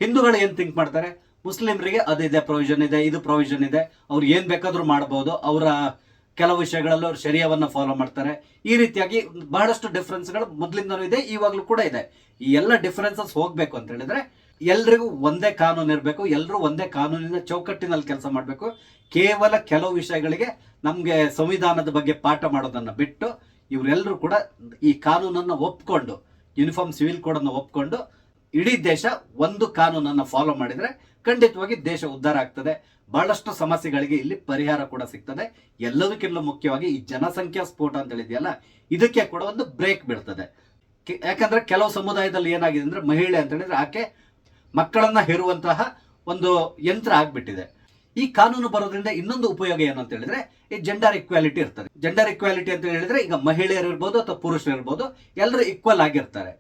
ಹಿಂದೂಗಳು ಏನ್ ಥಿಂಕ್ ಮಾಡ್ತಾರೆ, ಮುಸ್ಲಿಮರಿಗೆ ಅದಿದೆ ಪ್ರೊವಿಷನ್ ಇದೆ, ಇದು ಪ್ರೊವಿಷನ್ ಇದೆ, ಅವ್ರು ಏನ್ ಬೇಕಾದ್ರೂ ಮಾಡಬಹುದು, ಅವರ ಕೆಲವು ವಿಷಯಗಳಲ್ಲಿ ಅವ್ರು ಶರಿಯವನ್ನ ಫಾಲೋ ಮಾಡ್ತಾರೆ. ಈ ರೀತಿಯಾಗಿ ಬಹಳಷ್ಟು ಡಿಫ್ರೆನ್ಸ್ಗಳು ಮೊದಲಿಂದನೂ ಇದೆ, ಇವಾಗ್ಲೂ ಕೂಡ ಇದೆ. ಈ ಎಲ್ಲ ಡಿಫ್ರೆನ್ಸಸ್ ಹೋಗ್ಬೇಕು ಅಂತ ಹೇಳಿದ್ರೆ ಎಲ್ರಿಗೂ ಒಂದೇ ಕಾನೂನು ಇರಬೇಕು, ಎಲ್ಲರೂ ಒಂದೇ ಕಾನೂನಿನ ಚೌಕಟ್ಟಿನಲ್ಲಿ ಕೆಲಸ ಮಾಡಬೇಕು. ಕೇವಲ ಕೆಲವು ವಿಷಯಗಳಿಗೆ ನಮ್ಗೆ ಸಂವಿಧಾನದ ಬಗ್ಗೆ ಪಾಠ ಮಾಡೋದನ್ನ ಬಿಟ್ಟು ಇವರೆಲ್ಲರೂ ಕೂಡ ಈ ಕಾನೂನನ್ನು ಒಪ್ಕೊಂಡು, ಯೂನಿಫಾರ್ಮ್ ಸಿವಿಲ್ ಕೋಡ್ ಅನ್ನು ಒಪ್ಕೊಂಡು ಇಡೀ ದೇಶ ಒಂದು ಕಾನೂನನ್ನು ಫಾಲೋ ಮಾಡಿದ್ರೆ ಖಂಡಿತವಾಗಿ ದೇಶ ಉದ್ಧಾರ ಆಗ್ತದೆ. ಬಹಳಷ್ಟು ಸಮಸ್ಯೆಗಳಿಗೆ ಇಲ್ಲಿ ಪರಿಹಾರ ಕೂಡ ಸಿಗ್ತದೆ. ಎಲ್ಲದಕ್ಕಿಂತ ಮುಖ್ಯವಾಗಿ ಈ ಜನಸಂಖ್ಯಾ ಸ್ಫೋಟ ಅಂತ ಹೇಳಿದೆಯಲ್ಲ, ಇದಕ್ಕೆ ಕೂಡ ಒಂದು ಬ್ರೇಕ್ ಬೀಳ್ತದೆ. ಯಾಕಂದ್ರೆ ಕೆಲವು ಸಮುದಾಯದಲ್ಲಿ ಏನಾಗಿದೆ ಅಂದ್ರೆ, ಮಹಿಳೆ ಅಂತ ಹೇಳಿದ್ರೆ ಆಕೆ ಮಕ್ಕಳನ್ನ ಹೆರುವಂತಹ ಒಂದು ಯಂತ್ರ ಆಗ್ಬಿಟ್ಟಿದೆ. ಈ ಕಾನೂನು ಬರೋದ್ರಿಂದ ಇನ್ನೊಂದು ಉಪಯೋಗ ಏನು ಅಂತ ಹೇಳಿದ್ರೆ, ಈ ಜೆಂಡರ್ ಇಕ್ವಾಲಿಟಿ ಇರ್ತದೆ. ಜೆಂಡರ್ ಇಕ್ವಾಲಿಟಿ ಅಂತ ಹೇಳಿದ್ರೆ ಈಗ ಮಹಿಳೆಯರು ಇರ್ಬೋದು ಅಥವಾ ಪುರುಷರು ಇರ್ಬೋದು, ಎಲ್ಲರೂ ಈಕ್ವಲ್ ಆಗಿರ್ತಾರೆ.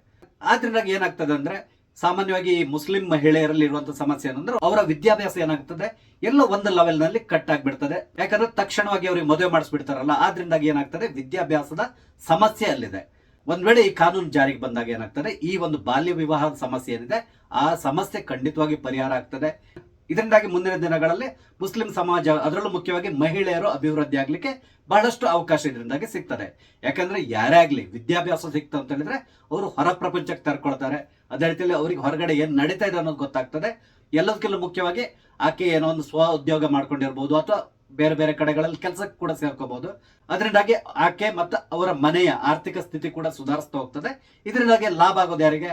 ಆದ್ರಿಂದ ಏನಾಗ್ತದೆ ಅಂದ್ರೆ, ಸಾಮಾನ್ಯವಾಗಿ ಮುಸ್ಲಿಂ ಮಹಿಳೆಯರಲ್ಲಿ ಇರುವಂತಹ ಸಮಸ್ಯೆ ಏನಂದ್ರೆ, ಅವರ ವಿದ್ಯಾಭ್ಯಾಸ ಏನಾಗ್ತದೆ ಎಲ್ಲ ಒಂದು ಲೆವೆಲ್ ನಲ್ಲಿ ಕಟ್ ಆಗ್ಬಿಡ್ತದೆ. ಯಾಕಂದ್ರೆ ತಕ್ಷಣವಾಗಿ ಅವ್ರಿಗೆ ಮದುವೆ ಮಾಡಿಸ್ಬಿಡ್ತಾರಲ್ಲ, ಆದ್ರಿಂದಾಗಿ ಏನಾಗ್ತದೆ ವಿದ್ಯಾಭ್ಯಾಸದ ಸಮಸ್ಯೆ ಅಲ್ಲಿದೆ. ಒಂದ್ ವೇಳೆ ಈ ಕಾನೂನು ಜಾರಿಗೆ ಬಂದಾಗ ಏನಾಗ್ತದೆ, ಈ ಒಂದು ಬಾಲ್ಯ ವಿವಾಹದ ಸಮಸ್ಯೆ ಏನಿದೆ ಆ ಸಮಸ್ಯೆ ಖಂಡಿತವಾಗಿ ಪರಿಹಾರ ಆಗ್ತದೆ. ಇದರಿಂದಾಗಿ ಮುಂದಿನ ದಿನಗಳಲ್ಲಿ ಮುಸ್ಲಿಂ ಸಮಾಜ, ಅದರಲ್ಲೂ ಮುಖ್ಯವಾಗಿ ಮಹಿಳೆಯರು ಅಭಿವೃದ್ಧಿ ಆಗ್ಲಿಕ್ಕೆ ಬಹಳಷ್ಟು ಅವಕಾಶ ಇದರಿಂದಾಗಿ ಸಿಗ್ತದೆ. ಯಾಕಂದ್ರೆ ಯಾರೇ ಆಗ್ಲಿ ವಿದ್ಯಾಭ್ಯಾಸ ಸಿಕ್ತ ಅಂತ ಹೇಳಿದ್ರೆ ಅವರು ಹೊರ ಪ್ರಪಂಚಕ್ಕೆ ತರ್ಕೊಳ್ತಾರೆ. ಅದೇ ರೀತಿಯಲ್ಲಿ ಅವ್ರಿಗೆ ಹೊರಗಡೆ ಏನ್ ನಡೀತಾ ಇದೆ ಅನ್ನೋದು ಗೊತ್ತಾಗ್ತದೆ. ಎಲ್ಲದಕ್ಕಿಂತ ಮುಖ್ಯವಾಗಿ ಆಕೆ ಏನೋ ಒಂದು ಸ್ವ ಉದ್ಯೋಗ ಮಾಡ್ಕೊಂಡಿರ್ಬೋದು ಅಥವಾ ಬೇರೆ ಬೇರೆ ಕಡೆಗಳಲ್ಲಿ ಕೆಲಸಕ್ಕೆ ಕೂಡ ಸೇರ್ಕೋಬಹುದು. ಅದರಿಂದಾಗಿ ಆಕೆ ಮತ್ತು ಅವರ ಮನೆಯ ಆರ್ಥಿಕ ಸ್ಥಿತಿ ಕೂಡ ಸುಧಾರಿಸ್ತಾ ಹೋಗ್ತದೆ. ಇದರಿಂದಾಗಿ ಲಾಭ ಆಗೋದು ಯಾರಿಗೆ?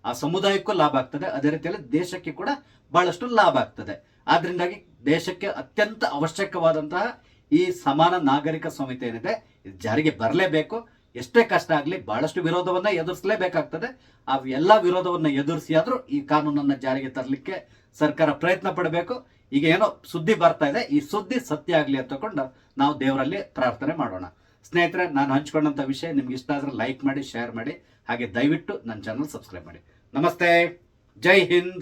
ಆ ಸಮುದಾಯಕ್ಕೂ ಲಾಭ ಆಗ್ತದೆ. ಅದೇ ರೀತಿಯಲ್ಲಿ ದೇಶಕ್ಕೆ ಕೂಡ ಬಹಳಷ್ಟು ಲಾಭ ಆಗ್ತದೆ. ಆದ್ರಿಂದಾಗಿ ದೇಶಕ್ಕೆ ಅತ್ಯಂತ ಅವಶ್ಯಕವಾದಂತಹ ಈ ಸಮಾನ ನಾಗರಿಕ ಸಂಹಿತೆ ಏನಿದೆ ಇದು ಜಾರಿಗೆ ಬರಲೇಬೇಕು. ಎಷ್ಟೇ ಕಷ್ಟ ಆಗ್ಲಿ ಬಹಳಷ್ಟು ವಿರೋಧವನ್ನ ಎದುರಿಸಲೇಬೇಕಾಗ್ತದೆ. ಆ ಎಲ್ಲ ವಿರೋಧವನ್ನ ಎದುರಿಸಿ ಆದ್ರೂ ಈ ಕಾನೂನನ್ನ ಜಾರಿಗೆ ತರಲಿಕ್ಕೆ ಸರ್ಕಾರ ಪ್ರಯತ್ನ ಪಡಬೇಕು. ಈಗ ಏನೋ ಸುದ್ದಿ ಬರ್ತಾ ಇದೆ, ಈ ಸುದ್ದಿ ಸತ್ಯ ಆಗ್ಲಿ ಅಂತಕೊಂಡು ನಾವು ದೇವರಲ್ಲಿ ಪ್ರಾರ್ಥನೆ ಮಾಡೋಣ. ಸ್ನೇಹಿತರೆ, ನಾನು ಹಂಚ್ಕೊಂಡಂತ ವಿಷಯ ನಿಮ್ಗೆ ಇಷ್ಟ ಆದ್ರೆ ಲೈಕ್ ಮಾಡಿ, ಶೇರ್ ಮಾಡಿ, ಹಾಗೆ ದಯವಿಟ್ಟು ನನ್ನ ಚಾನಲ್ ಸಬ್ಸ್ಕ್ರೈಬ್ ಮಾಡಿ. ನಮಸ್ತೆ, ಜೈ ಹಿಂದ್.